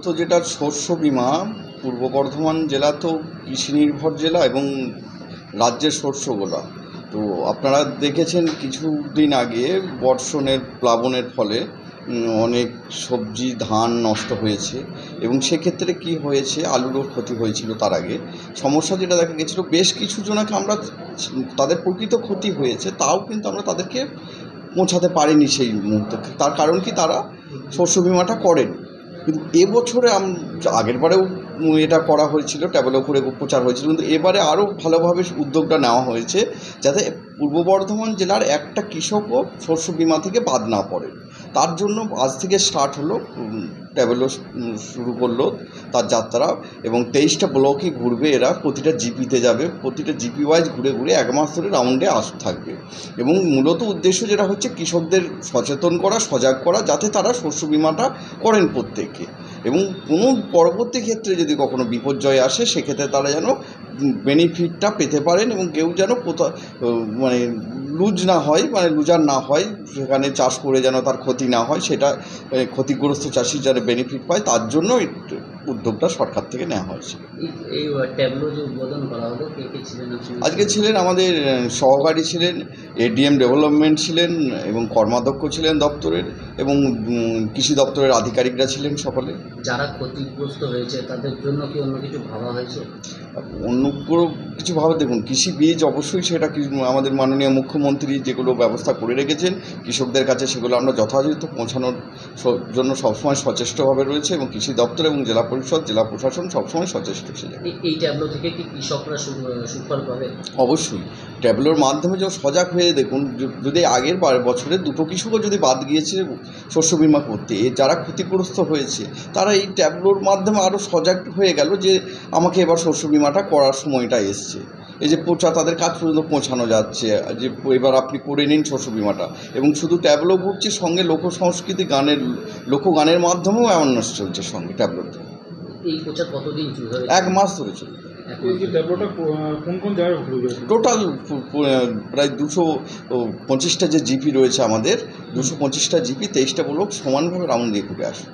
মূলত যেটা শস্য বিমা, পূর্ব বর্ধমান জেলা তো কৃষি নির্ভর জেলা এবং রাজ্যের শস্যগোলা। তো আপনারা দেখেছেন কিছুদিন আগে বর্ষণের প্লাবনের ফলে অনেক সবজি ধান নষ্ট হয়েছে এবং সেক্ষেত্রে কি হয়েছে, আলুরও ক্ষতি হয়েছিল। তার আগে সমস্যা যেটা দেখা গেছিলো, বেশ কিছু জনকে আমরা তাদের প্রকৃত ক্ষতি হয়েছে তাও কিন্তু আমরা তাদেরকে পৌঁছাতে পারিনি সেই মুহূর্তে। তার কারণ কি, তারা শস্য বিমাটা করেন। কিন্তু এবছরে আগের বারেও এটা করা হয়েছিল, ট্যাবলো করে প্রচার হয়েছিল, কিন্তু এবারে আরও ভালোভাবে উদ্যোগটা নেওয়া হয়েছে যাতে পূর্ব বর্ধমান জেলার একটা কৃষকও শস্য বিমা থেকে বাদ না পড়ে। তার জন্য আজ থেকে স্টার্ট হলো, ট্যাবলো শুরু করলো তার যাত্রা, এবং 23টা ব্লকে ঘুরবে এরা, প্রতিটা জিপিতে যাবে, প্রতিটা জিপি ওয়াইজ ঘুরে ঘুরে 1 মাস ধরে রাউন্ডে থাকবে। এবং মূলত উদ্দেশ্য যেটা হচ্ছে কৃষকদের সচেতন করা, সজাগ করা, যাতে তারা শস্য বিমাটা করেন প্রত্যেককে, এবং কোনো পরবর্তী ক্ষেত্রে যদি কখনো বিপর্যয় আসে সেক্ষেত্রে তারা যেন বেনিফিটটা পেতে পারেন এবং কেউ যেন মানে লুজার না হয়, সেখানে চাষ করে যেন তার ক্ষতি না হয়, সেটা ক্ষতিগ্রস্ত চাষি যেন বেনিফিট পায়, তার জন্য এই উদ্যোগটা সরকার থেকে নেওয়া হয়েছে। এই ট্যাবলো যে উদ্বোধন করা হলো, কে কে ছিলেন? আজকে ছিলেন আমাদের সহকারী ছিলেন, এডিএম ডেভেলপমেন্ট ছিলেন এবং কর্মাধ্যক্ষ ছিলেন দপ্তরের, এবং কৃষি দপ্তরের আধিকারিকরা ছিলেন সকলে। যারা ক্ষতিগ্রস্ত হয়েছে তাদের জন্য কি অন্য কিছু ভাবা হয়েছে? অন্য কিছু ভাবে, দেখুন, কৃষি বীজ অবশ্যই সেটা আমাদের মাননীয় মুখ্যমন্ত্রী যেগুলো ব্যবস্থা করে রেখেছেন কৃষকদের কাছে, সেগুলো আমরা যথাযথ পৌঁছানোর জন্য সবসময় সচেষ্টভাবে রয়েছে, এবং কৃষি দপ্তর এবং জেলা পরিষদ, জেলা প্রশাসন সবসময় সচেষ্ট ছিল। এই ট্যাবলো থেকে কি কৃষকরা সুফল পাবে? অবশ্যই ট্যাবলোর মাধ্যমে যে সজাগ হয়ে, দেখুন, যদি আগের বছরে 2টো কৃষকও যদি বাদ গিয়েছে শস্য বিমা করতে, যারা ক্ষতিগ্রস্ত হয়েছে তারা এই ট্যাবলোর মাধ্যমে আরও সজাগ হয়ে গেল যে আমাকে এবার শস্য বিমাটা করার সময়টা এসছে। এই যে তাদের কাজ পর্যন্ত পৌঁছানো যাচ্ছে যে এবার আপনি করে নিন শস্য বিমাটা, এবং শুধু ট্যাবলো ঘুরছে, সঙ্গে লোকসংস্কৃতি লোকগানের মাধ্যমেও অ্যাওয়ারনেস চলছে সঙ্গে ট্যাবলোতে। এই প্রচার কতদিন চলবে? 1 মাস ধরে চলবে। টোটাল প্রায় 225টা যে জিপি রয়েছে আমাদের, 225টা জিপি 23টা ব্লক সমানভাবে রাউন্ড দিয়ে ঘুরে আসে।